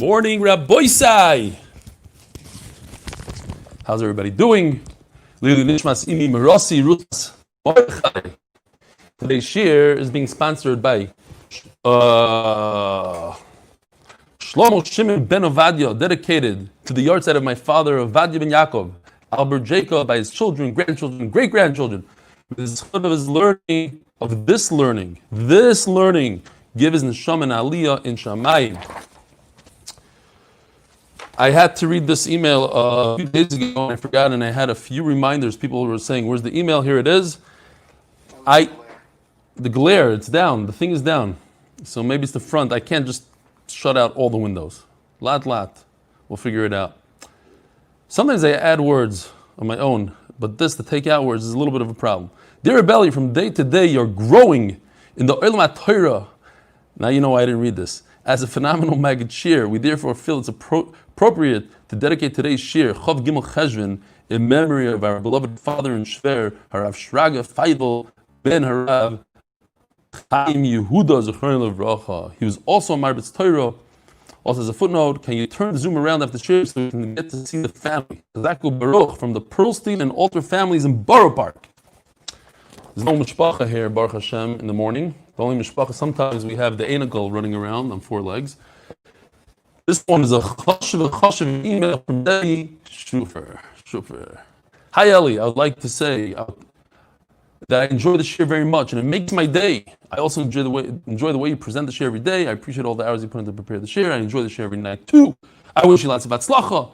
Morning, Rabbi Sai. How's everybody doing? Today's shir is being sponsored by Shlomo Shimon ben Ovadia, dedicated to the yahrzeit of my father Ovadia ben Yaakov, Albert Jacob, by his children, grandchildren, great-grandchildren. With his chut of his learning, this learning, give his neshama and aliyah in Shamayim. I had to read this email a few days ago, and I forgot, and I had a few reminders. People were saying, where's the email? Here it is. The glare, it's down. The thing is down. So maybe it's the front. I can't just shut out all the windows. Lot. We'll figure it out. Sometimes I add words on my own, but to take out words is a little bit of a problem. Dear Rebelli, from day to day, you're growing in the Olam HaTorah. Now you know why I didn't read this. As a phenomenal Maggid shir, we therefore feel it's appropriate to dedicate today's shir, Chav Gimel Cheshvan, in memory of our beloved father and shver, Harav Shraga Feidel ben Harav Chaim Yehuda Zechron Levracha. He was also a Marbitz Torah. Also, as a footnote, can you turn the zoom around after shir so we can get to see the family? Zaku Baruch from the Pearlstein and Alter families in Borough Park. There's no mishpacha here, Baruch Hashem, in the morning. The only mishpacha, sometimes we have the enagal running around on four legs. This one is a chashiv email from Debbie Shufer. Hi Eli, I would like to say that I enjoy the shir very much, and it makes my day. I also enjoy the way you present the shir every day. I appreciate all the hours you put in to prepare the shir. I enjoy the shir every night too. I wish you lots of atzlacha.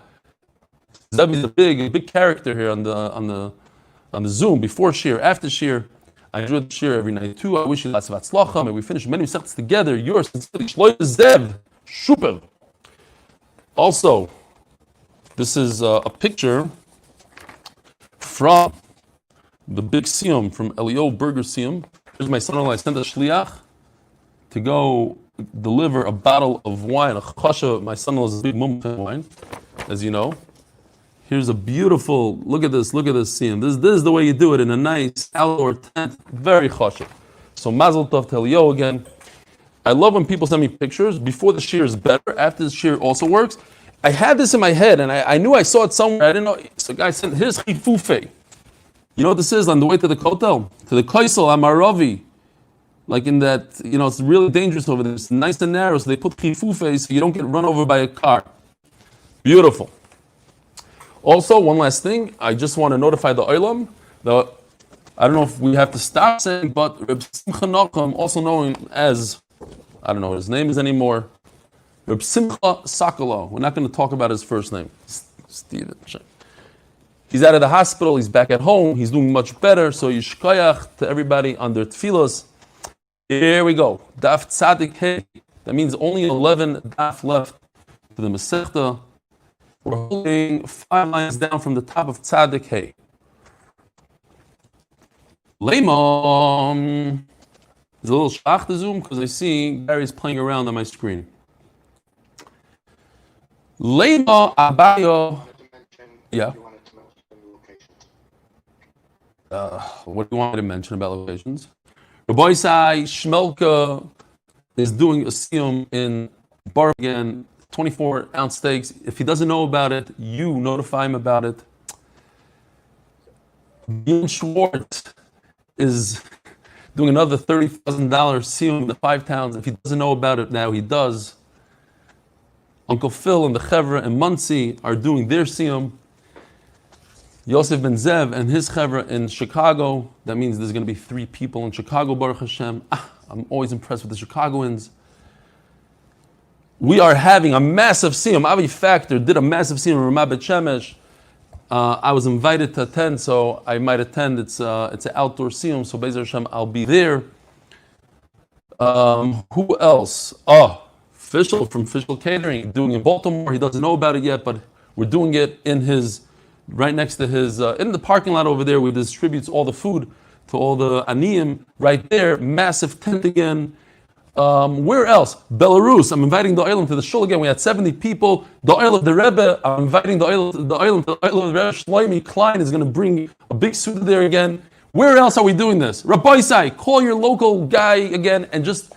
Debbie's a big character here on the Zoom, before shir, after shir. I enjoy the shir every night too. I wish you lots of atzlacha. May we finish many sects together. Yours sincerely, Shloy Zev Shuper. Also, this is a picture from the big siyum, from Elio Burger Siyum. Here's my son-in-law. I sent a shliach to go deliver a bottle of wine, a chasha. My son-in-law's a big mumchen wine, as you know. Here's a beautiful, look at this siyum. This is the way you do it, in a nice outdoor tent, very chashiv. So mazel tov to Elio again. I love when people send me pictures. Before the shir is better, after the shir also works. I had this in my head, and I knew I saw it somewhere. I didn't know. So a guy said, here's chifufe. You know what this is? On the way to the kotel, to the kaisel amaravi. Like in that, it's really dangerous over there. It's nice and narrow, so they put chifufe so you don't get run over by a car. Beautiful. Also, one last thing, I just want to notify the Olam, I don't know if we have to stop saying, but Reb Simcha Nachum, also known as, I don't know what his name is anymore, Reb Simcha Sakalo. We're not going to talk about his first name, Steven. He's out of the hospital, he's back at home, he's doing much better, so yishkoyach to everybody on their tefillos. Here we go, Daf Tzadik Hey. That means only 11 daf left to the Masechta. We're holding 5 lines down from the top of Tzadik Hey. Leimon. There's a little shach to zoom because I see Gary's playing around on my screen. Leimon Abayo. Yeah. What do you want me to mention about locations? Rabbi Sai Shmelka is doing a siyum in Bar again. 24-ounce steaks. If he doesn't know about it, you notify him about it. Ian Schwartz is doing another $30,000 siyum in the 5 towns. If he doesn't know about it now, he does. Uncle Phil and the Chevra and Muncie are doing their siyum. Yosef Ben Zev and his Chevra in Chicago. That means there's going to be 3 people in Chicago, Baruch Hashem. I'm always impressed with the Chicagoans. We are having a massive siyum. Avi Factor did a massive siyum in Ramat Bet Shemesh. I was invited to attend, so I might attend. It's an outdoor siyum, so Be'ezer Hashem, I'll be there. Who else? Fischl from Fischl Catering, doing in Baltimore. He doesn't know about it yet, but we're doing it right next to his, in the parking lot over there. We distributes all the food to all the aniyim right there. Massive tent again. Where else? Belarus. I'm inviting the Olam to the shul again. We had 70 people. The Oil of the Rebbe. I'm inviting the Oil of the Rebbe. Shloimi Klein is going to bring a big suit there again. Where else are we doing this? Rabbi Sai, call your local guy again and just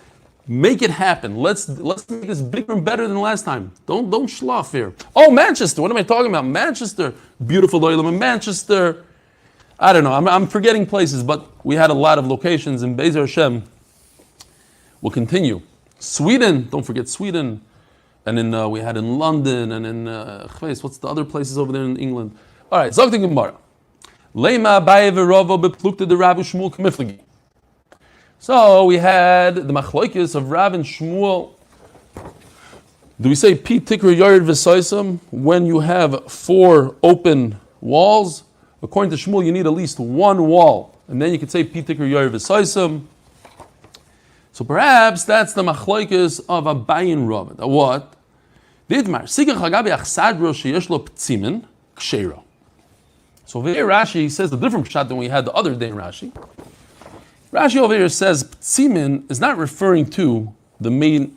Make it happen. Let's make this bigger and better than last time. Don't schloff here. Oh, Manchester. What am I talking about? Manchester. Beautiful oilam in Manchester. I don't know. I'm forgetting places, but we had a lot of locations in Bezer Hashem. We'll continue. Sweden. Don't forget Sweden. And in we had in London and in what's the other places over there in England? All right. Zog the Gemara. Leima Abaye v'Rava beplukta de Rav Shmuel k'miflagi. So we had the machlokes of Rav and Shmuel. Do we say pi tikra yared v'soisam when you have 4 open walls? According to Shmuel, you need at least 1 wall, and then you could say pi tikra yared v'soisam. So perhaps that's the machlokes of Abaye and Rav. What? Didmar sigach hagabi achsadro sheyesh lo ptzimin kshera. So over here Rashi says the different pshat than we had the other day in Rashi. Rashi over here says Ptzimin is not referring to the main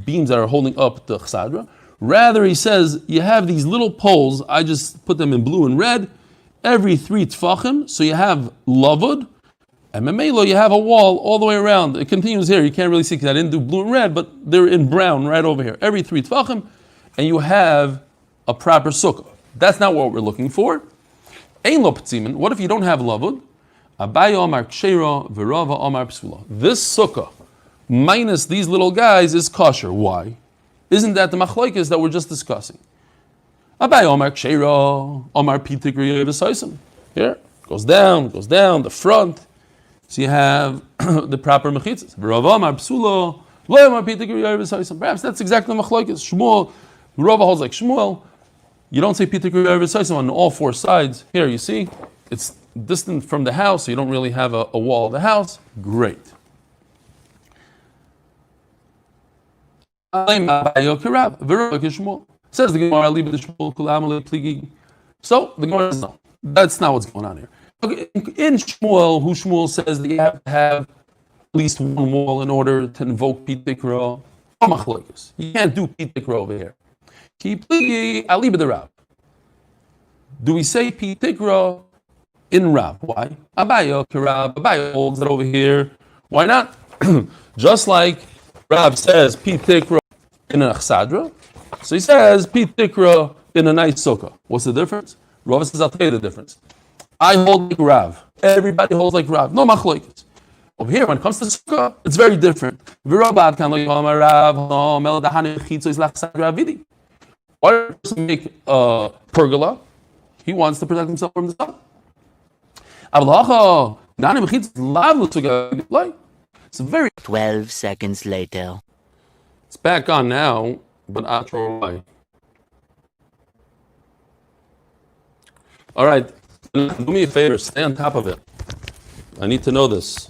beams that are holding up the chsadra. Rather, he says you have these little poles. I just put them in blue and red. Every 3 tfachim, so you have lavud, and memelo you have a wall all the way around. It continues here. You can't really see because I didn't do blue and red, but they're in brown right over here. Every 3 tfachim, and you have a proper sukkah. That's not what we're looking for. Ein lo Ptzimin. What if you don't have lavud? Abaye Omar Kshera v'Rava Omar Psula. This sukkah, minus these little guys, is kosher. Why? Isn't that the machlokes that we're just discussing? Abaye Omar Kshera, Omar Pitikri v'Soisam. Here, goes down, the front. So you have the proper mechitzas. V'Rava Omar Psula, Lo Omar Pitikri v'Soisam. Perhaps that's exactly the machlokes. Shmuel, Rava holds like Shmuel. You don't say Pitikri v'Soisam on all 4 sides. Here, you see, it's distant from the house, so you don't really have a wall of the house. Great. Says the Gemara, so the Gemara says no. That's not what's going on here. Okay, in Shmuel, who Shmuel says that you have to have at least 1 wall in order to invoke Pitikra. You can't do Pitikra over here. Do we say Pitikra in Rav? Why? Abaye holds it over here. Why not? Just like Rav says pi tikra in a chsadra, so he says pi tikra in a nice sukkah. What's the difference? Rav says, I'll tell you the difference. I hold like Rav. Everybody holds like Rav. No machlokes. Over here, when it comes to sukkah, it's very different. Why does he make a pergola? He wants to protect himself from the sun. It's very 12 seconds later. It's back on now, but I'll throw away. All right, do me a favor, stay on top of it. I need to know this.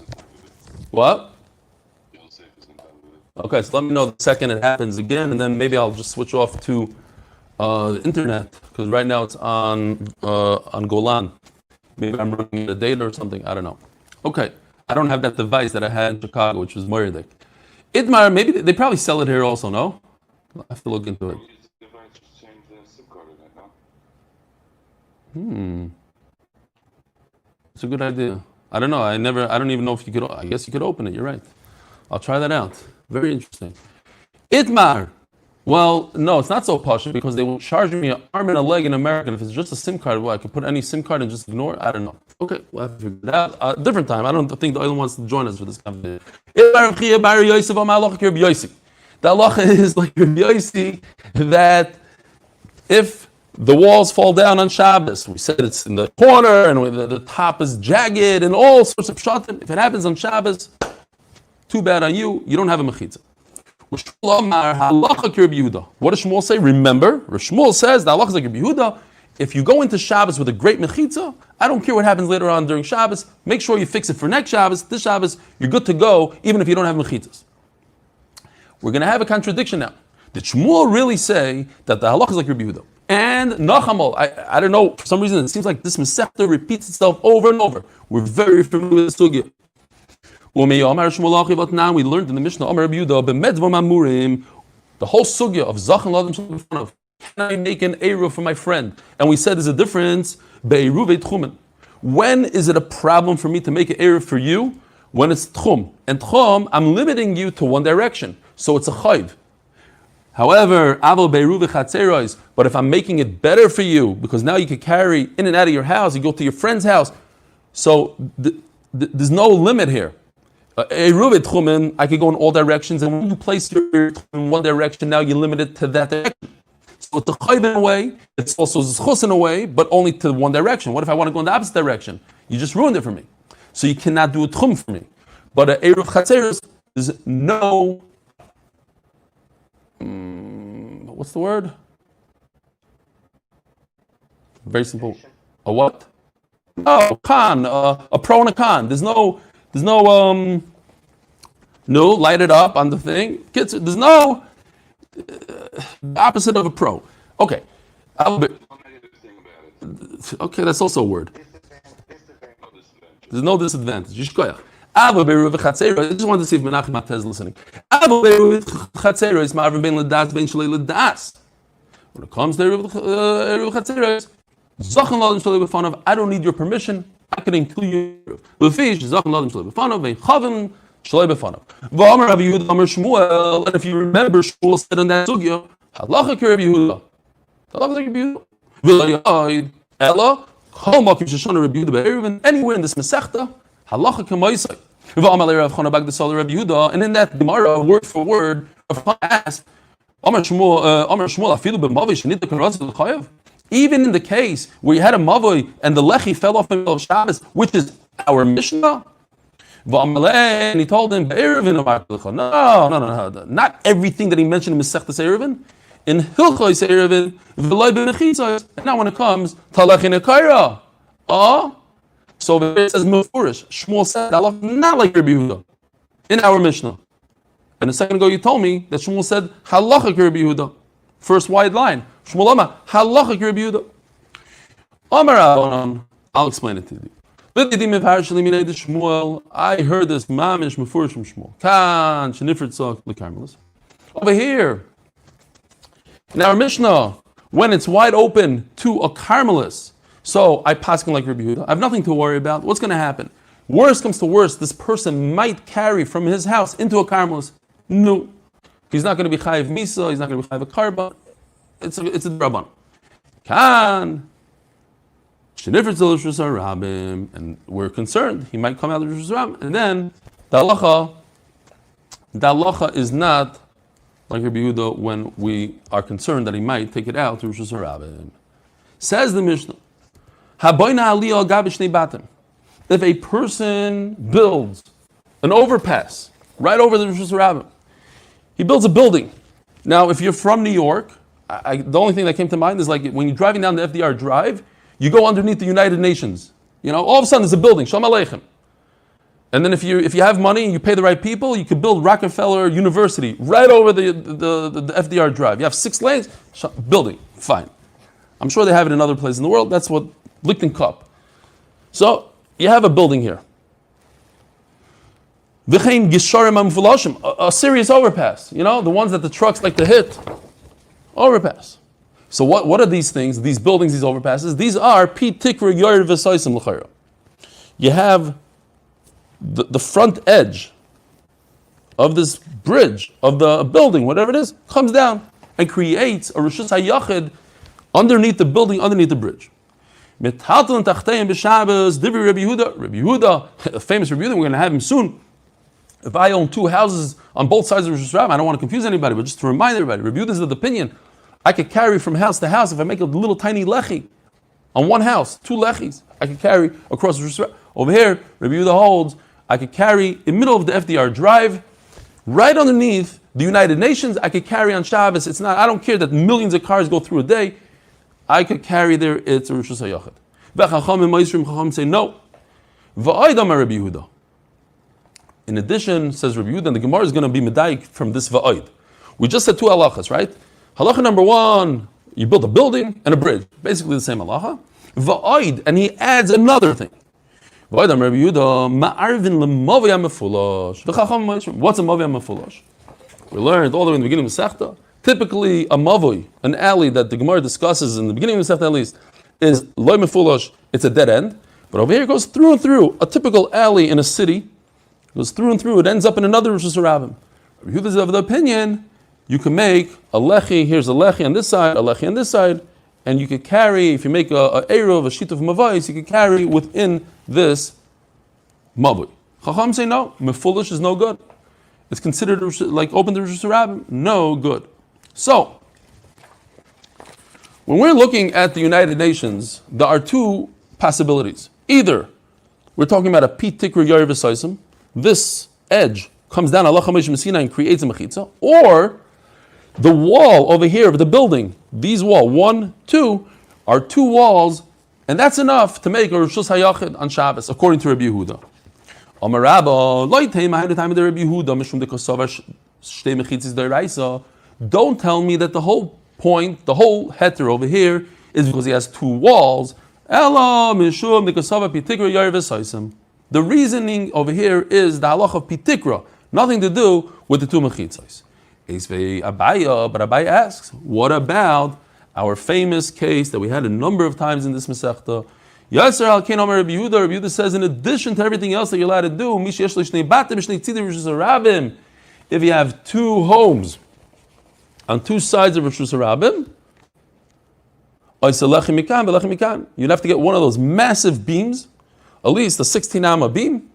What? Okay, so let me know the second it happens again, and then maybe I'll just switch off to the internet, because right now it's on Golan. Maybe I'm running out of data or something. I don't know. Okay. I don't have that device that I had in Chicago, which was Moirdik. Idmar, maybe they probably sell it here also, no? I have to look into it. It's a good idea. I don't know. I don't even know if you could, I guess you could open it. You're right. I'll try that out. Very interesting. Idmar. Well, no, it's not so posh because they will charge me an arm and a leg in America. If it's just a SIM card, well, I could put any SIM card and just ignore it. I don't know. Okay, we'll have to figure it out. Different time. I don't think the oil wants to join us for this conversation. The halacha is like Rabbi Yossi that if the walls fall down on Shabbos, we said it's in the corner and the top is jagged and all sorts of pshatim. If it happens on Shabbos, too bad on you. You don't have a mechitza. What does Shmuel say? Remember, Shmuel says the halacha is like Rabbi Yehuda. If you go into Shabbos with a great mechitza, I don't care what happens later on during Shabbos. Make sure you fix it for next Shabbos. This Shabbos, you're good to go, even if you don't have mechitzas. We're going to have a contradiction now. Did Shmuel really say that the halacha is like Rabbi Yehuda? And Nachamol, I don't know, for some reason it seems like this Masechta repeats itself over and over. We're very familiar with this sugya. But now we learned in the Mishnah, the whole sugya of Zachan Ladam in front of, can I make an Eruv for my friend? And we said there's a difference, when is it a problem for me to make an Eruv for you? when it's tchum. And tchum, I'm limiting you to one direction. So it's a chayv. However, aval beiruv chatzeros, but if I'm making it better for you, because now you can carry in and out of your house, you go to your friend's house, so there's no limit here. Eruv tchumen, I could go in all directions, and when you place your in one direction, now you limit it to that direction. So it's a chayv in a way, it's also zchus in a way, but only to one direction. What if I want to go in the opposite direction? You just ruined it for me. So you cannot do a tchum for me. But eruv chatzeros, there's no what's the word? Very simple. A what? Oh, con. A pro and a con. There's no, light it up on the thing. There's no opposite of a pro. Okay. Okay, that's also a word. There's no disadvantage. I just wanted to see if Menachem Mateh is listening. When it comes to Eruv Chatzeros, I don't need your permission. I can include you. And if you remember, Shmuel said in that sugya, Halacha Rabbi Yehuda. Anywhere in this Masechta, Halacha K'maisai. And in that Gemara, word for word, asked, even in the case where you had a mavoi and the lechi fell off in the middle of Shabbos, which is our Mishnah, and he told him, no, not everything that he mentioned in Masechtas Eruvin, in Hilchos Eruvin, and now when it comes to lechi nekaira, so it says Mefurish. Shmuel said, I love not like Rabbi Yehuda in our Mishnah. And a second ago you told me that Shmuel said Halachik Rabbi Yehuda. First wide line. Shmuel Amar Halachik Rabbi Yehuda. I'll explain it to you. I heard this Mamish Mefurish from Shmuel. Kan Shenifrit Tzok L'Karmelis. Over here in our Mishnah, when it's wide open to a Carmelis. So I paskin like Rabbi Yehuda. I have nothing to worry about. What's going to happen? Worst comes to worst, this person might carry from his house into a Carmelis. No. He's not going to be chayiv misa, he's not going to be chayiv a karba. It's a draban. Kan. And we're concerned. He might come out of Rosh Hashanah. And then the halacha is not like Rabbi Yehuda when we are concerned that he might take it out to Rosh Hashanah. Says the Mishnah. If a person builds an overpass right over the Rosh Hashanah, he builds a building. Now, if you're from New York, the only thing that came to mind is like when you're driving down the FDR Drive, you go underneath the United Nations. All of a sudden there's a building, Shalom Aleichem. And then if you have money and you pay the right people, you could build Rockefeller University right over the FDR Drive. You have 6 lanes, building, fine. I'm sure they have it in other places in the world. That's what Lichten Cup. So you have a building here. A serious overpass. The ones that the trucks like to hit. Overpass. So what are these things? These buildings, these overpasses. These are pi tikra yoyer v'soisim l'chayra. You have the front edge of this bridge, of the building, whatever it is, comes down and creates a rishus hayachid underneath the building, underneath the bridge. Rabbi Yehuda, a famous Rabbi Yehuda, we're going to have him soon. If I own 2 houses on both sides of Rosh Hashanah, I don't want to confuse anybody, but just to remind everybody, Rabbi Yehuda is of the opinion, I could carry from house to house, if I make a little tiny lechi on one house, 2 lechis, I could carry across Rosh Hashanah. Over here, Rabbi Yehuda holds, I could carry in the middle of the FDR Drive, right underneath the United Nations, I could carry on Shabbos. I don't care that millions of cars go through a day, I could carry there, it's a Rosh Hashanah. Chacham say no. Va'aydam Rabbi Yehuda. In addition, says Rabbi Yehuda, and the Gemara is going to be medayik from this va'ayd. We just said 2 halachas, right? Halacha number 1, you build a building and a bridge. Basically the same halacha. Va'ayd, and he adds another thing. Va'aydam Rabbi Yehuda, ma'arvin l'mavya mefulash. What's a mavya mefulash? We learned all the way in the beginning of Masechta. Typically, a mavoi, an alley that the Gemara discusses in the beginning of the Masechta at least, is loy mefulash, it's a dead end. But over here it goes through and through, a typical alley in a city, goes through and through. It ends up in another Rosh Hashanah. Rabbi Yehuda is of the opinion you can make a lechi. Here's a lechi on this side, a lechi on this side, and you could carry. If you make a eruv, a sheet of mavais, you could carry within this mavui. Chacham say no. Mefulish is no good. It's considered like open to Rosh Hashanah. No good. So when we're looking at the United Nations, there are two possibilities. Either we're talking about a pitikra yair v'saisim. This edge comes down Allah Chamesh Messina and creates a mechitza, or the wall over here of the building, these walls, 1, 2, are two walls, and that's enough to make a Rishus HaYachid on Shabbos, according to Rabbi Yehuda. Amar Rabba, lo yitei ma'ayin the time of the Rabbi Yehuda, mishum de kosover shtei mechitzis d'oraisa. Don't tell me that the whole point, the whole heter over here, is because he has two walls. Ela mishum de kosover pitikra yair v'saisim. The reasoning over here is the halach of pitikra, nothing to do with the two mechitzos. But Abai asks, what about our famous case that we had a number of times in this Masechta? Yasser al Kain Amar Rabbi Yehuda. Rabbi Yehuda says, in addition to everything else that you're allowed to do, if you have two homes on two sides of Rosh Hashanah, you'd have to get one of those massive beams, at least a 16 amma beam.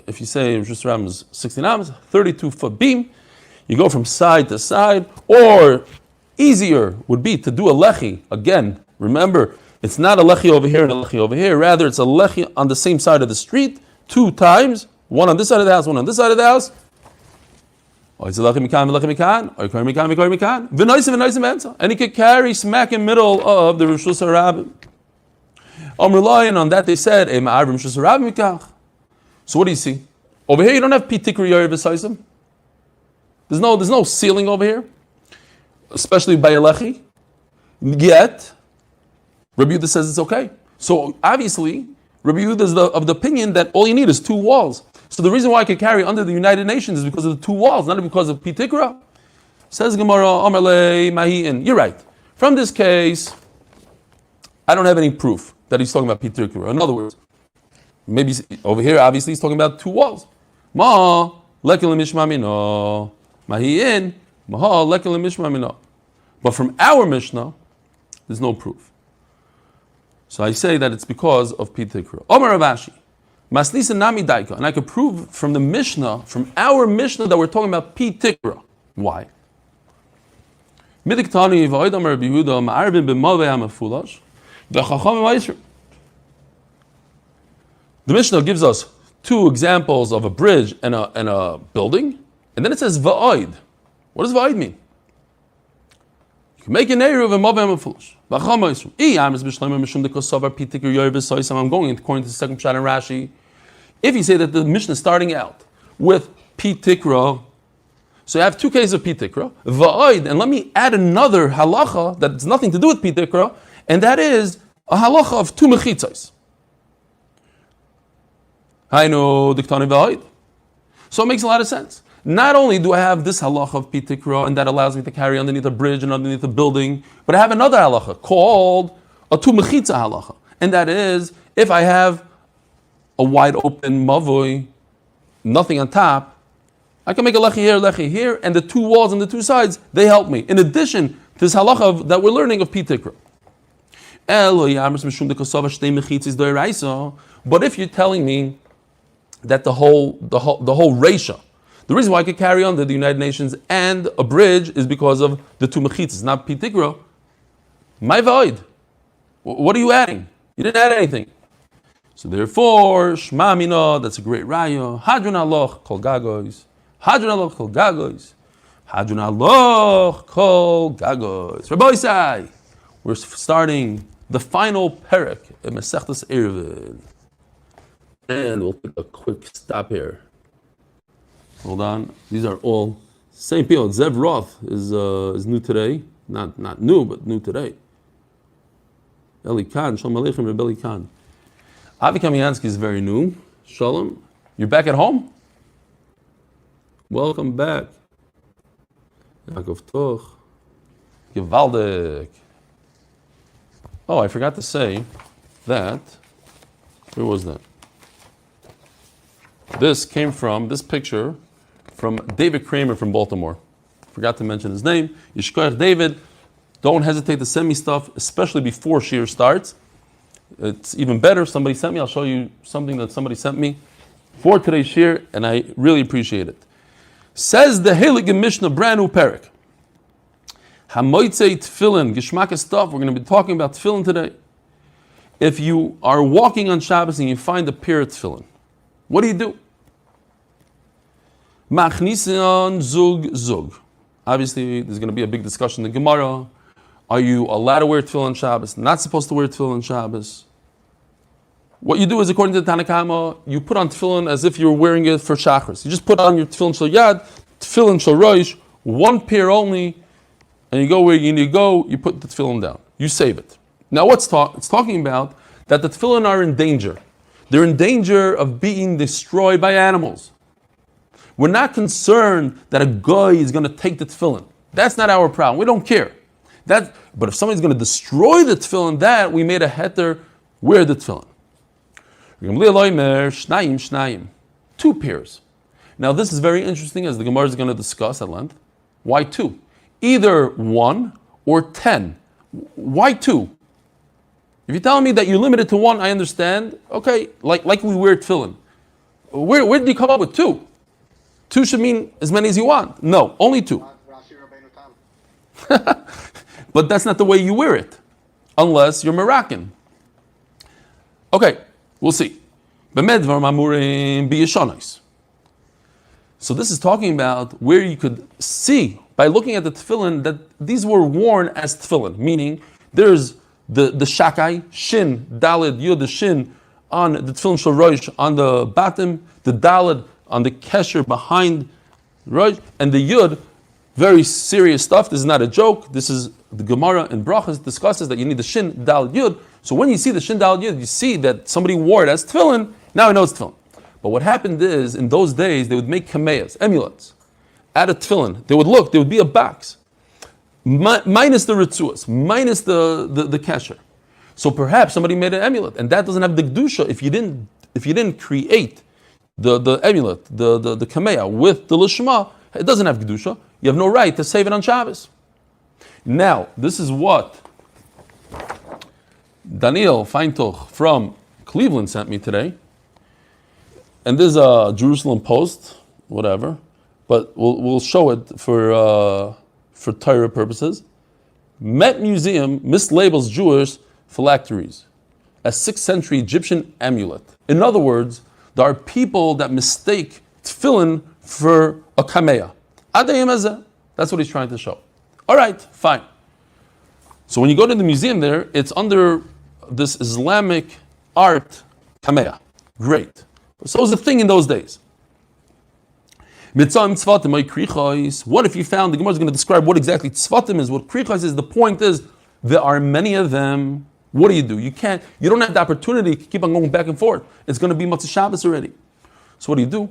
If you say Rosh Hashanah is 16 ammas, 32-foot beam. You go from side to side, or easier would be to do a lechi. Again, remember, it's not a lechi over here and a lechi over here. Rather, it's a lechi on the same side of the street, 2 times, one on this side of the house, one on this side of the house. And he could carry smack in the middle of the Rosh Hashanah. I'm relying on that. They said, so what do you see? Over here, you don't have pitikri yair v'saisim. There's no ceiling over here, especially by a lechi. Yet, Rabbi Yehuda says it's okay. So obviously, Rabbi Yehuda is of the opinion that all you need is 2 walls. So the reason why I could carry under the United Nations is because of the 2 walls, not because of pitikra. Says Gemara, Amar le Mahi'in. You're right. From this case, I don't have any proof that he's talking about pitikra. In other words, maybe over here, obviously, he's talking about 2 walls. Ma lekel mishmamino. Mahi'in, maha lekel mishmamino. But from our Mishnah, there's no proof. So I say that it's because of pitikra. Omer Ravashi, masnisa nami daika, and I could prove from the Mishnah, from our Mishnah, that we're talking about pitikra. Why? Midiktani v'oid Omer Rabbi Yehuda ma'arvin b'mavei ha'mefulash v'chacham v'yisr. The Mishnah gives us 2 examples of a bridge and a building, and then it says va'oid. What does va'oid mean? You can make an eruv and mavei ha'mefulash. I'm going according to the second pshat and Rashi. If you say that the Mishnah is starting out with pitikra, so you have 2 cases of pitikra, va'oid, and let me add another halacha that has nothing to do with pitikra, and that is a halacha of 2 mechitzos. Hainu diktani va'oid. So it makes a lot of sense. Not only do I have this halacha of pitikra, and that allows me to carry underneath a bridge and underneath a building, but I have another halacha called a 2 mechitza halacha, and that is if I have a wide open mavui, nothing on top, I can make a lechi here, and the 2 walls on the 2 sides, they help me. In addition to this halacha that we're learning of pitikra. But if you're telling me that the whole reisha, the reason why I could carry on the United Nations and a bridge is because of the 2 mechitzas, not pitikra. My void. What are you adding? You didn't add anything. So therefore, Shma Mina, that's a great raya. Hadran Aluch kol gagois. Hadran Aluch kol gagois. Hadran Aluch kol gagois. Rabbi Isai, we're starting the final perek in Masechtas Eruvin. And we'll take a quick stop here. Hold on. These are all same people. Zev Roth is new today. Not new, but new today. Eli Khan, Shalom Aleichem, Rebbe Eli Khan. Avi Kamiansky is very new. Shalom. You're back at home? Welcome back. Yaakov Toch. Gewaldig. Oh, I forgot to say that. Where was that? This picture from David Kramer from Baltimore. Forgot to mention his name. Yishkoach David. Don't hesitate to send me stuff, especially before Shir starts. It's even better. Somebody sent me. I'll show you something that somebody sent me for today's Shir, and I really appreciate it. Says the Heilige Mishnah, brand new perek. Hamoitzei tefillin, gishmak stuff. We're going to be talking about tefillin today. If you are walking on Shabbos and you find a pair of tefillin, what do? Machnisan zug. Obviously, there's going to be a big discussion in the Gemara. Are you allowed to wear tefillin on Shabbos? Not supposed to wear tefillin on Shabbos? What you do is, according to the Tanakama, you put on tefillin as if you were wearing it for Shachris. You just put on your tefillin shel yad, tefillin shel roish, one pair only, and you go where you need to go, you put the tefillin down. You save it. Now it's talking about that the tefillin are in danger. They're in danger of being destroyed by animals. We're not concerned that a guy is going to take the tefillin. That's not our problem. We don't care. But if somebody's going to destroy the tefillin, that we made a heter, wear the tefillin. Two pairs. Now this is very interesting, as the Gemara is going to discuss at length. Why two? Either 1 or 10. Why 2? If you're telling me that you're limited to 1, I understand. Okay, like we wear tefillin. Where did you come up with 2? 2 should mean as many as you want. No, only 2. But that's not the way you wear it, unless you're Moroccan. Okay, we'll see. So this is talking about where you could see by looking at the tefillin that these were worn as tefillin, meaning there's the shakai, shin, dalid, yud, the shin on the tefillin shel roish on the bottom, the dalid on the kesher behind roish, and the yud, very serious stuff. This is not a joke. This is the Gemara in Brachas discusses that you need the shin, dalid, yud. So when you see the shin, dalid, yud, you see that somebody wore it as tefillin. Now I know it's tefillin. But what happened is, in those days, they would make kameyas, amulets, out of tefillin. There would be a box, minus the ritzuas, minus the kesher. So perhaps somebody made an amulet, and that doesn't have the kedusha if you didn't create the amulet, the kameya with the lishma. It doesn't have kedusha. You have no right to save it on Shabbos. Now, this is what Daniel Feintuch from Cleveland sent me today. And this is a Jerusalem Post, whatever, but we'll show it for Torah purposes. Met Museum mislabels Jewish phylacteries as 6th century Egyptian amulet. In other words, there are people that mistake tefillin for a kameya. That's what he's trying to show. All right, fine. So when you go to the museum there, it's under this Islamic art kameya. Great. So it was a thing in those days. What if you found, the Gemara is going to describe what exactly tzvatim is, what krichos is. The point is, there are many of them. What do? You don't have the opportunity to keep on going back and forth. It's going to be Motzei Shabbos already. So what do?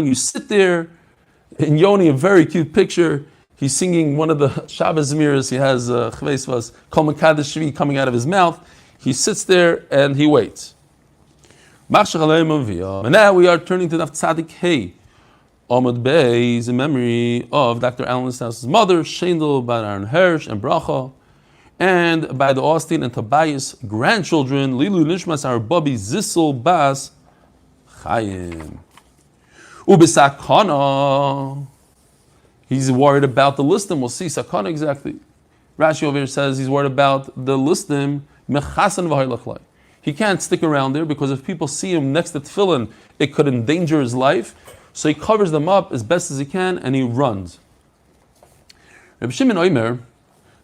You sit there, in Yoni, a very cute picture. He's singing one of the Shabbos Zemiras. He has Chveisvas, Kol Mekadesh Shvi coming out of his mouth. He sits there and he waits. And now we are turning to Daf Tzadik Hey. Amud Beis in memory of Dr. Alan Stefansky's mother, Shendel Baran Hirsch and Bracha, and by the Austin and Tobias grandchildren, Lilu Nishmas our Bubby Zissel Bas Chaim. Ubisakana. He's worried about the listim. We'll see sakana exactly. Rashi over here says he's worried about the listim mechasan v'haylachlai. He can't stick around there because if people see him next to tefillin, it could endanger his life. So he covers them up as best as he can and he runs. Reb Shimon Omer,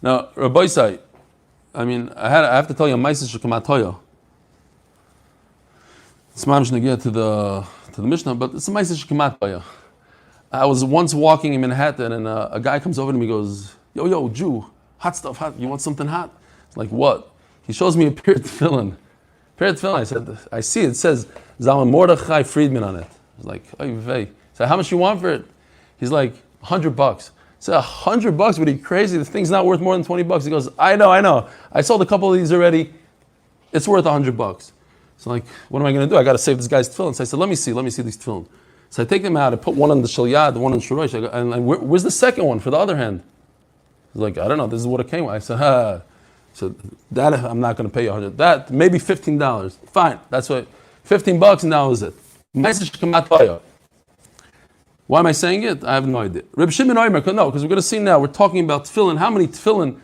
now Rabbi Say, I have to tell you a ma'aseh shekamatoya. It's mamish negeh to the Mishnah, but it's a ma'aseh shekamatoya. I was once walking in Manhattan and a guy comes over to me and goes, yo, Jew, hot stuff, hot. You want something hot? It's like, what? He shows me a pair of tefillin. I said, I see it says Zalman Mordechai Friedman on it. I was like, oy vey. So how much you want for it? He's like, $100. I said, $100? What are you crazy? The thing's not worth more than $20. He goes, I know. I sold a couple of these already. It's worth $100. So like, what am I going to do? I got to save this guy's tefillin. So I said, let me see these tefillin. So I take them out, I put one on the shalyad, the one on the shorosh, and where's the second one for the other hand? He's like, I don't know, this is what it came with. I said, So that I'm not going to pay you $100. That maybe $15. Fine, that's what, $15 and that was it. Why am I saying it? I have no idea. Reb Shimon Omer, no, because we're going to see now. We're talking about tefillin. How many tefillin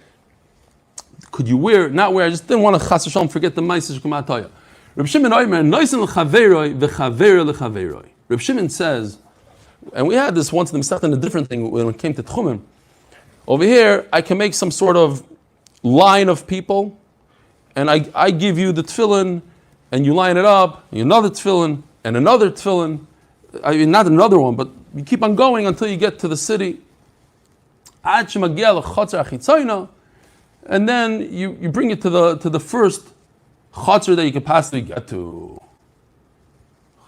could you wear? Not wear. I just didn't want to chas v'shalom forget the ma'aseh shekamat toya. Reb Shimon Omer, noisen l'chaveroi v'chaver l'chaveroi. Reb Shimon says, and we had this once in the Masechta in a different thing when it came to tchumim. Over here, I can make some sort of line of people, and I give you the tefillin, and you line it up, and another tefillin, and another tefillin. I mean, not another one, but you keep on going until you get to the city. And then you bring it to the first chatzar that you can possibly get to.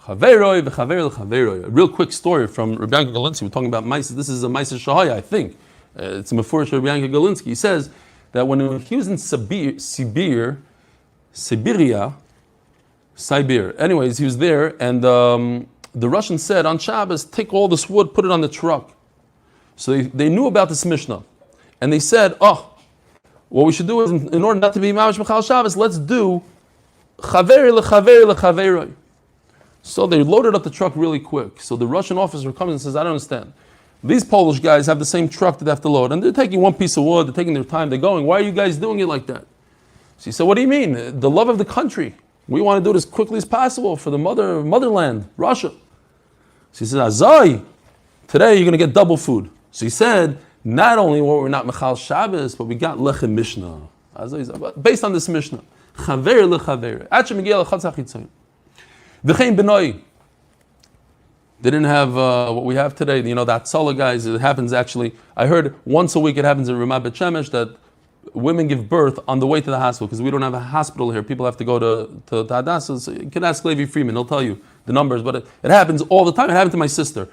A real quick story from Rabbi Yanka Galinsky. We're talking about Maises. This is a Maises Shahaya, I think. It's a Mefurish Rabbi Yanka Galinsky. He says that when he was in Siberia. Anyways, he was there, and the Russians said on Shabbos, take all this wood, put it on the truck. So they knew about this Mishnah, and they said, what we should do is, in order not to be Mamash Mechal Shabbos, let's do Chaveri leChaveri leChaveroi. So they loaded up the truck really quick. So the Russian officer comes and says, I don't understand. These Polish guys have the same truck that they have to load, and they're taking one piece of wood, they're taking their time, they're going, why are you guys doing it like that? So he said, what do you mean? The love of the country. We want to do it as quickly as possible for the motherland, Russia. So he said, Azai, today you're going to get double food. So he said, not only were we not Mechal Shabbos, but we got Lechem Mishnah. Based on this Mishnah. Chaver lechaver. Achem Miguel Chatzach Yitzoyin. V'chein benoi. They didn't have what we have today. You know, that Tzala guys, it happens actually. I heard once a week it happens in Ramat Bet Shemesh that women give birth on the way to the hospital because we don't have a hospital here. People have to go to Hadassah. So you can ask Levi Freeman, he'll tell you the numbers, but it happens all the time. It happened to my sister.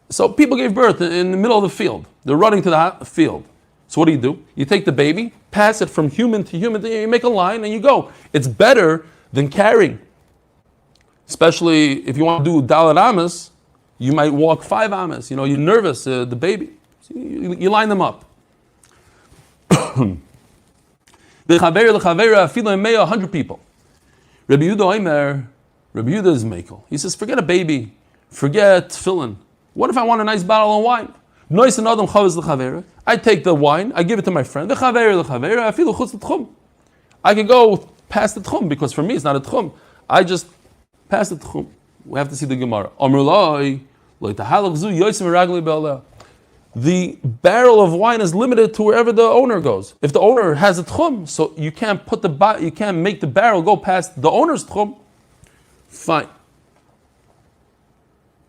So people gave birth in the middle of the field. They're running to the field. So what do? You take the baby, pass it from human to human, you make a line and you go. It's better than carrying. Especially if you want to do Dalet Amas, you might walk 5 Amas. You know, you're nervous, the baby. So you line them up. 100 people. Rabbi Yehuda is mekel. He says, forget a baby, forget tefillin. What if I want a nice bottle of wine? I take the wine, I give it to my friend. I can go past the tchum because for me it's not a tchum. I just pass the tchum. We have to see the Gemara. The barrel of wine is limited to wherever the owner goes. If the owner has a tchum, so you can't make the barrel go past the owner's tchum. Fine.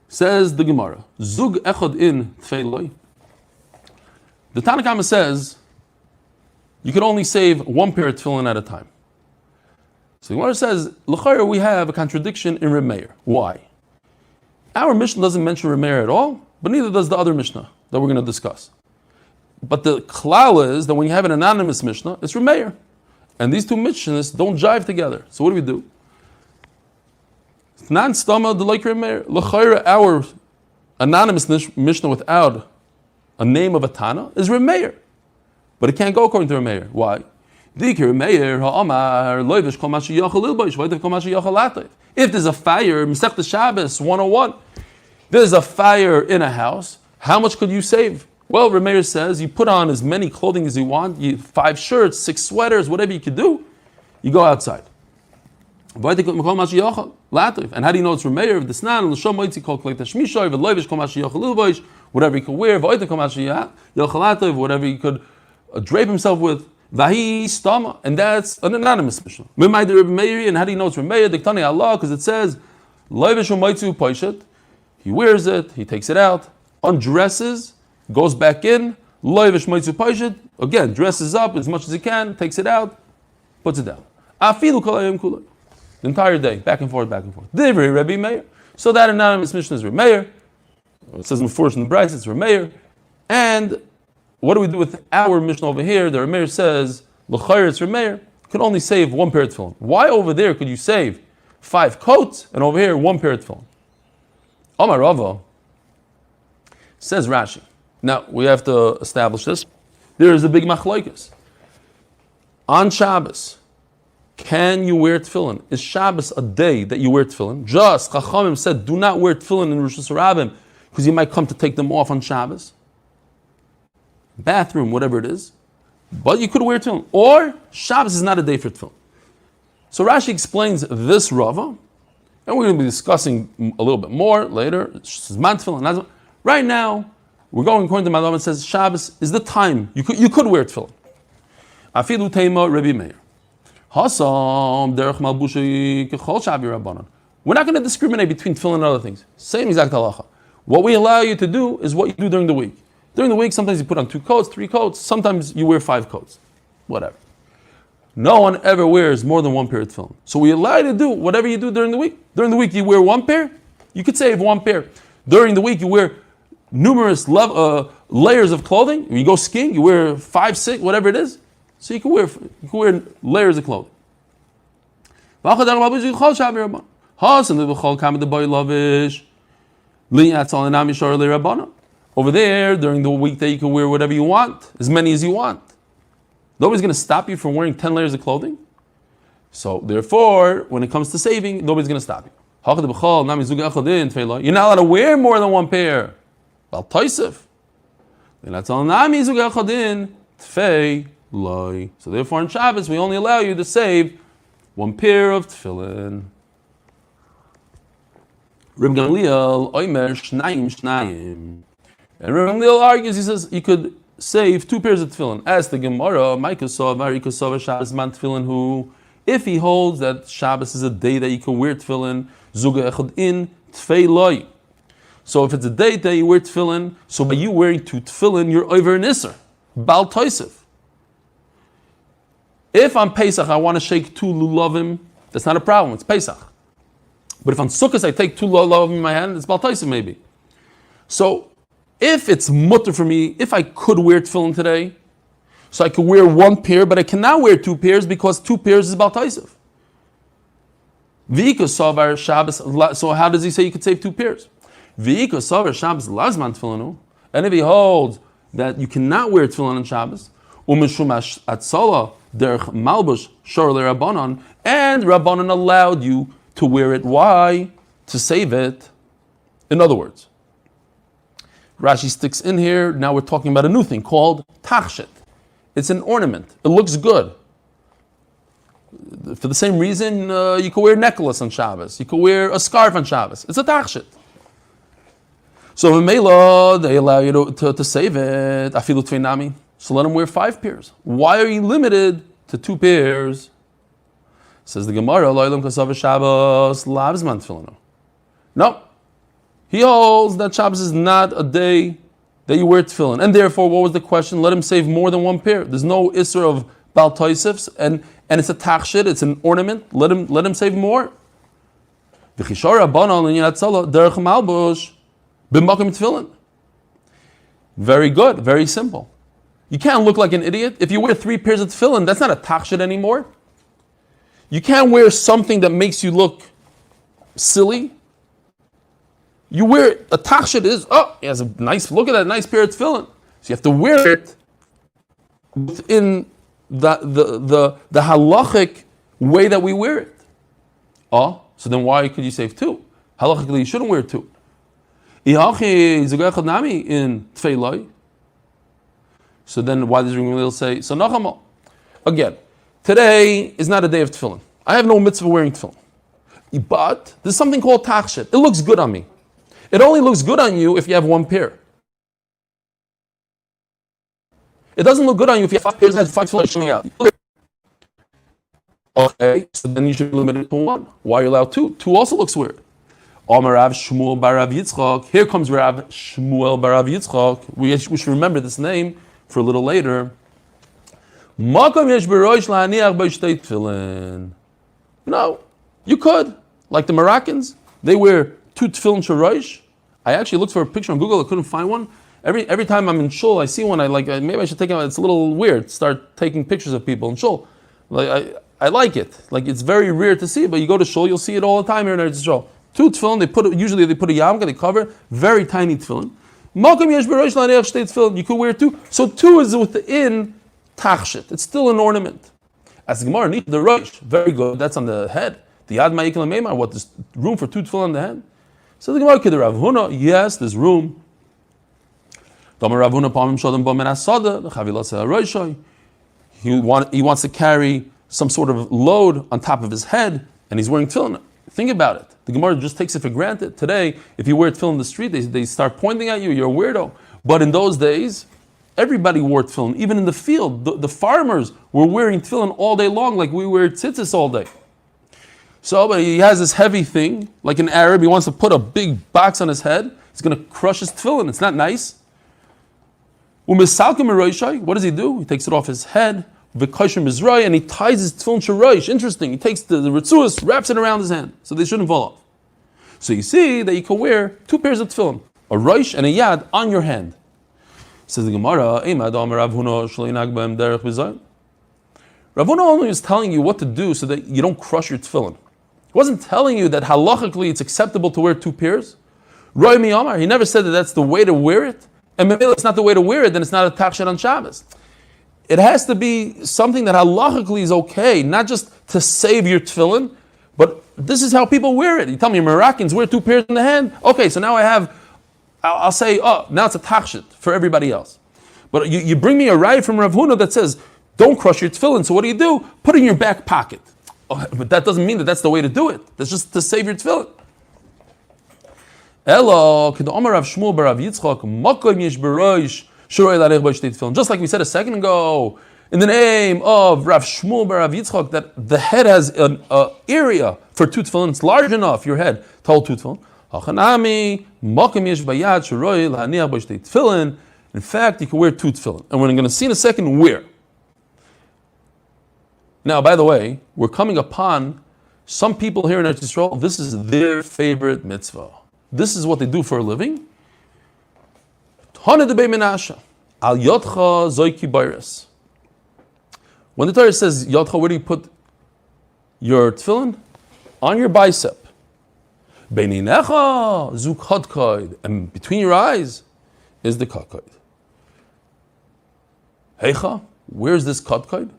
Says the Gemara, Zug echad in tfeiloi. The Tanna Kama says you can only save one pair of tefillin at a time. So the Gemara says, l'chayr, we have a contradiction in Reb Meir. Why? Our Mishnah doesn't mention Reb Meir at all, but neither does the other Mishnah that we're going to discuss. But the klal is that when you have an anonymous Mishnah, it's Reb Meir. And these two Mishnahs don't jive together. So what do? Non-stama the like Reb Meir. L'chayr, our anonymous Mishnah without a name of a Tana is Reb Meir. But it can't go according to Reb Meir. Why? If there's a fire, Masechta Shabbos 101, there's a fire in a house, how much could you save? Well, Reb Meir says you put on as many clothing as you want, 5 shirts, 6 sweaters, whatever you could do, you go outside. And how do you know it's Reb Meir? Whatever he could wear, whatever he could drape himself with. Vahi stama, and that's an anonymous Mishnah. And how do you know it's Reb Meir? Diktani Allah, because it says, he wears it, he takes it out, undresses, goes back in, again, dresses up as much as he can, takes it out, puts it down. The entire day, back and forth, back and forth. Rebbe Meir. So that anonymous Mishnah is Reb Meir. It says in the Furish in the Bryce, it's Reb Meir. And what do we do with our Mishnah over here? The Reb Meir says, l'chayr it's Reb Meir. could only save one pair of tefillin. Why over there could you save 5 coats and over here 1 pair of tefillin? Omar Rava, says Rashi. Now we have to establish this. There is a big machlokes. On Shabbos, can you wear tefillin? Is Shabbos a day that you wear tefillin? Just Chachamim said, do not wear tefillin in Rosh Hashanah because you might come to take them off on Shabbos. Bathroom, whatever it is. But you could wear tefillin. Or Shabbos is not a day for tefillin. So Rashi explains this Rava, and we're going to be discussing a little bit more later. Right now, we're going according to my Rava. It says Shabbos is the time you could wear tefillin. Afilu teima Rebbe Meir. Hasam derech malbushi kechol shavi rabbanon. We're not going to discriminate between tefillin and other things. Same exact halacha. What we allow you to do is what you do during the week. During the week, sometimes you put on 2 coats, 3 coats. Sometimes you wear 5 coats. Whatever. No one ever wears more than 1 pair of tefillin. So we allow you to do whatever you do during the week. During the week, you wear 1 pair. You could save 1 pair. During the week, you wear numerous layers of clothing. When you go skiing, you wear 5, 6, whatever it is. So you can wear layers of clothing. Over there, during the weekday, you can wear whatever you want, as many as you want. Nobody's going to stop you from wearing 10 layers of clothing. So therefore, when it comes to saving, nobody's going to stop you. You're not allowed to wear more than 1 pair. So therefore, on Shabbos, we only allow you to save 1 pair of tefillin. Reb Gamliel, Oimer, Shnayim. And Reb Gamliel argues, he says, you could save 2 pairs of tefillin. As the Gemara, Maikosov, Shabbos man tefillin, who, if he holds that Shabbos is a day that you can wear tefillin, Zuga Echad in Tfei Loi. So if it's a day that you wear tefillin, so by you wearing 2 tefillin, you're over an Isser. Bal Toisef. If on Pesach I want to shake 2 lulavim, that's not a problem, it's Pesach. But if on Sukkot I take 2 lulavim in my hand, it's Bal Toisef maybe. So if it's mutter for me, if I could wear tefillin today, so I could wear 1 pair, but I cannot wear 2 pairs because 2 pairs is Bal Toisef. V'iko savar Shabbos, so how does he say you could save 2 pairs? V'iko savar Shabbos lazman tefillinu, and if he holds that you cannot wear tefillin on Shabbos, umeshum atzala derech malbush shor le rabbanon, and rabbanon allowed you to wear it. Why? To save it. In other words, Rashi sticks in here. Now we're talking about a new thing called tachshit. It's an ornament. It looks good. For the same reason, you could wear a necklace on Shabbos. You could wear a scarf on Shabbos. It's a tachshit. So in Mela, they allow you to save it. Afilu tveinami. So let them wear 5 pairs. Why are you limited to 2 pairs? Says the Gemara, Lo'ilam kasav Shabbos lavzman tefillin. No. He holds that Shabbos is not a day that you wear tefillin. And therefore, what was the question? Let him save more than 1 pair. There's no isser of Bal Toisefs, and it's a tachshit, it's an ornament. Let him save more. Very good, very simple. You can't look like an idiot. If you wear 3 pairs of tefillin, that's not a tachshit anymore. You can't wear something that makes you look silly. You wear a tachshit is, he has a nice, look at that nice pair of tefillin. So you have to wear it within the halachic way that we wear it. So then why could you save 2? Halachically, you shouldn't wear 2. In tefei. So then why does Gamliel say, so Nachamal? Again, today is not a day of tefillin. I have no mitzvah wearing tefillin. But there's something called tachshit. It looks good on me. It only looks good on you if you have 1 pair. It doesn't look good on you if you have 5 pairs and 5 tefillin showing out. Okay, so then you should limit it to 1. Why are you allowed 2? 2 also looks weird. Amar Rav Shmuel bar Rav Yitzchak. Here comes Rav Shmuel bar Rav Yitzchak. We should remember this name for a little later. No, you could. Like the Moroccans, they wear 2 tefillin shorosh. I actually looked for a picture on Google. I couldn't find one. Every time I'm in shul, I see one. Maybe I should take it. It's a little weird. Start taking pictures of people in shul. I like it. Like it's very rare to see, but you go to shul, you'll see it all the time here in Eretz Yisrael. 2 tefillin, usually they put a yarmulke, they cover it, very tiny tefillin. You could wear 2. So 2 is within tachshit. It's still an ornament. As the Gemara, the rosh, very good. That's on the head. The yad ma'ikel meimar. What? There's room for 2 tefillin on the head. So the Gemara, the Rav Huna, yes, there's room. He wants to carry some sort of load on top of his head, and he's wearing tefillin. Think about it. The Gemara just takes it for granted. Today, if you wear tefillin in the street, they start pointing at you. You're a weirdo. But in those days, everybody wore tefillin. Even in the field, the farmers were wearing tefillin all day long, like we wear tzitzis all day. So, but he has this heavy thing, like an Arab. He wants to put a big box on his head. He's going to crush his tefillin. It's not nice. What does he do? He takes it off his head, and he ties his tefillin shorosh. Interesting. He takes the ritzuas, wraps it around his hand, so they shouldn't fall off. So you see that you can wear 2 pairs of tefillin, a rosh and a yad on your hand. Says the Gemara, Rav Huna only is telling you what to do so that you don't crush your tefillin. He wasn't telling you that halachically it's acceptable to wear 2 pairs. Roy miyamar, he never said that that's the way to wear it. And if it's not the way to wear it, then it's not a tachshit on Shabbos. It has to be something that halachically is okay, not just to save your tefillin, but this is how people wear it. You tell me Moroccans wear 2 pairs in the hand? Okay, so now I'll say, oh, now it's a tachshit for everybody else. But you bring me a raya from Rav Huna that says, don't crush your tefillin. So what do? Put it in your back pocket. Oh, but that doesn't mean that that's the way to do it. That's just to save your tefillin. Just like we said a second ago, in the name of Rav Shmuel bar Rav Yitzchak, that the head has an area for 2 tefillin. It's large enough, your head, to hold 2 tefillin. In fact, you can wear 2 tefillin. And we're going to see in a second where. Now, by the way, we're coming upon some people here in Eretz Yisrael, this is their favorite mitzvah. This is what they do for a living. When the Torah says Yodcha, where do you put your tefillin? On your bicep. And between your eyes is the kadkoid. Heicha, where's this kadkoid?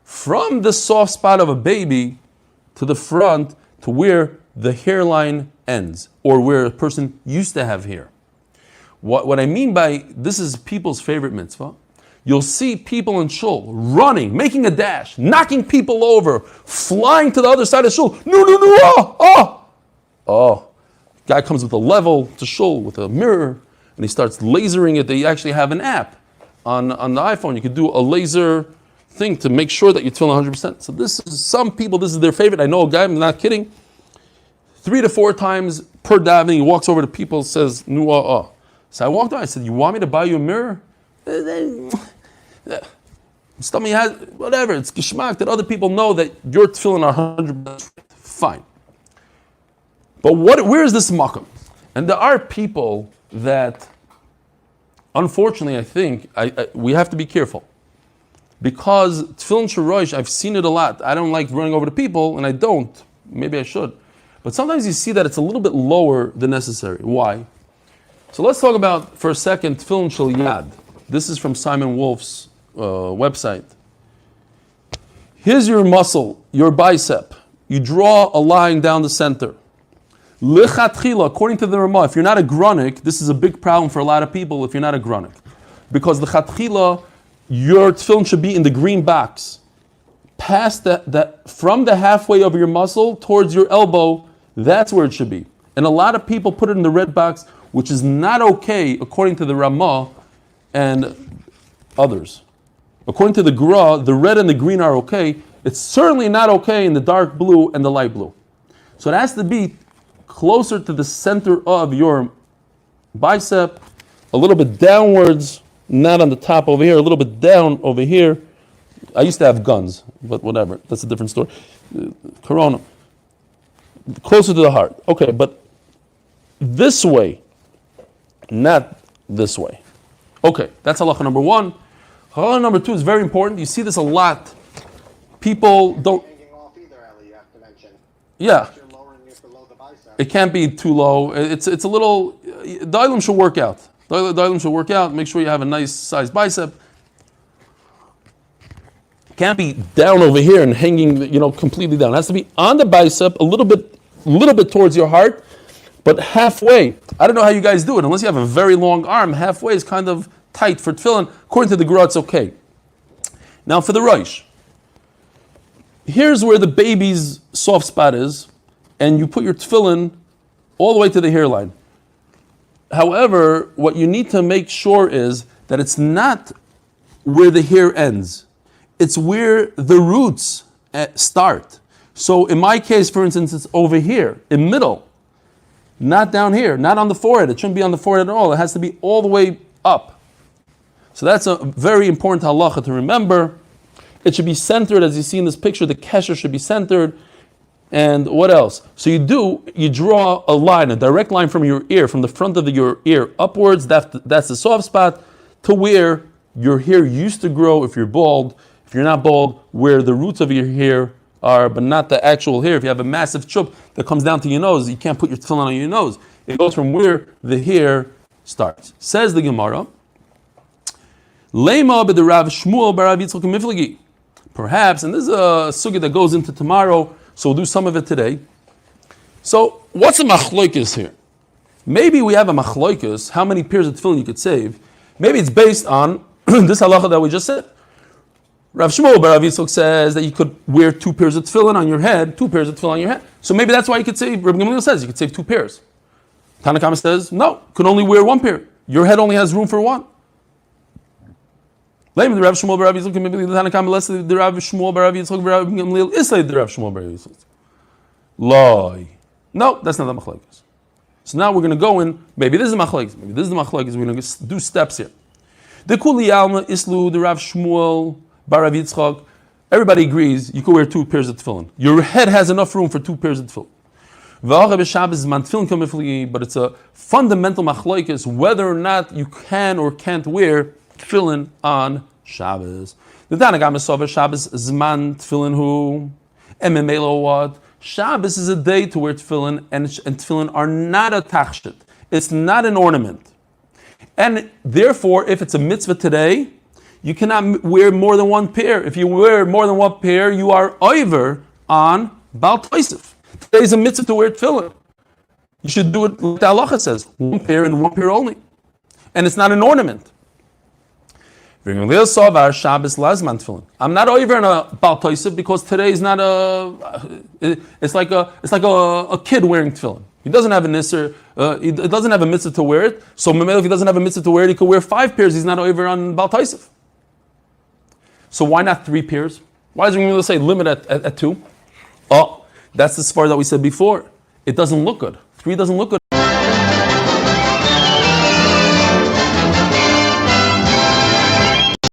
From the soft spot of a baby to the front to where the hairline ends, or where a person used to have hair. What I mean by this is people's favorite mitzvah. You'll see people in shul running, making a dash, knocking people over, flying to the other side of shul. Oh. Guy comes with a level to shul with a mirror, and he starts lasering it. They actually have an app on the iPhone. You can do a laser thing to make sure that you're feeling 100%. So this is some people, this is their favorite. I know a guy, I'm not kidding, 3 to 4 times per davening, he walks over to people, says, So I walked on, I said, you want me to buy you a mirror? Stomach has, whatever, it's geschmack that other people know that your tefillin are 100%. Fine. But where is this makom? And there are people that, unfortunately, I think, we have to be careful. Because tefillin shorosh, I've seen it a lot. I don't like running over to people, and I don't. Maybe I should. But sometimes you see that it's a little bit lower than necessary. Why? So let's talk about, for a second, tefillin shel yad. This is from Simon Wolf's website. Here's your muscle, your bicep. You draw a line down the center. Lechatchila, according to the Ramah, if you're not a grunik, this is a big problem for a lot of people if you're not a grunik. Because lechatchila, your tefillin should be in the green box. Past from the halfway of your muscle towards your elbow, that's where it should be. And a lot of people put it in the red box, which is not okay according to the Ramah and others. According to the Gra, the red and the green are okay. It's certainly not okay in the dark blue and the light blue. So it has to be closer to the center of your bicep, a little bit downwards, not on the top over here, a little bit down over here. I used to have guns, but whatever. That's a different story. Corona. Closer to the heart. Okay, but this way, not this way. Okay, that's halacha number 1. Halakha number 2 is very important. You see this a lot. People don't. Hanging off either, Eli, you have to mention. Yeah. If you're lowering it below the bicep. It can't be too low. It's a little. The item should work out. The item should work out. Make sure you have a nice sized bicep. Can't be down over here and hanging, completely down. It has to be on the bicep, a little bit towards your heart, but halfway. I don't know how you guys do it. Unless you have a very long arm, halfway is kind of tight for tefillin. According to the Gra, it's okay. Now for the Rosh. Here's where the baby's soft spot is, and you put your tefillin all the way to the hairline. However, what you need to make sure is that it's not where the hair ends. It's where the roots start. So in my case, for instance, it's over here, in middle, not down here, not on the forehead. It shouldn't be on the forehead at all. It has to be all the way up. So that's a very important halacha to remember. It should be centered, as you see in this picture, the kesher should be centered. And what else? So you draw a line, a direct line from your ear, from the front of your ear upwards, that's the soft spot, to where your hair used to grow if you're bald. If you're not bald, where the roots of your hair are, but not the actual hair. If you have a massive chup that comes down to your nose, you can't put your tefillin on your nose. It goes from where the hair starts. Says the Gemara, Lema b'derav Shmuel b'Rav Yitzchak Miflagi. Perhaps, and this is a sugya that goes into tomorrow, so we'll do some of it today. So, what's a machloikis here? Maybe we have a machloikis, how many pairs of tefillin you could save. Maybe it's based on this halacha that we just said. Rav Shmuel bar Rav Yitzchak says that you could wear 2 pairs of tefillin on your head, 2 pairs of tefillin on your head. So maybe that's why you could save, Rabbi Gamliel says you could save 2 pairs. Tanna Kama says, no, you could only wear 1 pair. Your head only has room for 1. Lame the Rav Shmuel bar Rav Yitzchak, maybe the Tanna Kama less the Rav Shmuel bar Rav Yitzchak, Rabbi Gamliel is like the Rav Shmuel bar Rav Yitzchak. Loi. No, that's not the machlokes. So now we're going to go in, maybe this is the machlokes, maybe this is the machlokes, we're going to do steps here. The Kuli Alma Islu, the Rav Shmuel bar Rav Yitzchak, everybody agrees you could wear 2 pairs of tefillin. Your head has enough room for 2 pairs of tefillin. But it's a fundamental machlokes whether or not you can or can't wear tefillin on Shabbos. The Tanna Kama Sover Shabbos Zman tefillin hu Ememelo what? Shabbos is a day to wear tefillin, and tefillin are not a tachshit. It's not an ornament. And therefore, if it's a mitzvah today, you cannot wear more than 1 pair. If you wear more than 1 pair, you are over on Baal Tosef. Today is a mitzvah to wear tefillin. You should do it like the halacha says, 1 pair and 1 pair only. And it's not an ornament. I'm not over on a Baal Tosef because today is not it's like a kid wearing tefillin. He doesn't have a nisser, he doesn't have a mitzvah to wear it. So if he doesn't have a mitzvah to wear it, he could wear 5 pairs. He's not over on Baal Tosef. So why not 3 pairs? Why is it going to say limit at 2? Oh, that's the svar that we said before. It doesn't look good. 3 doesn't look good.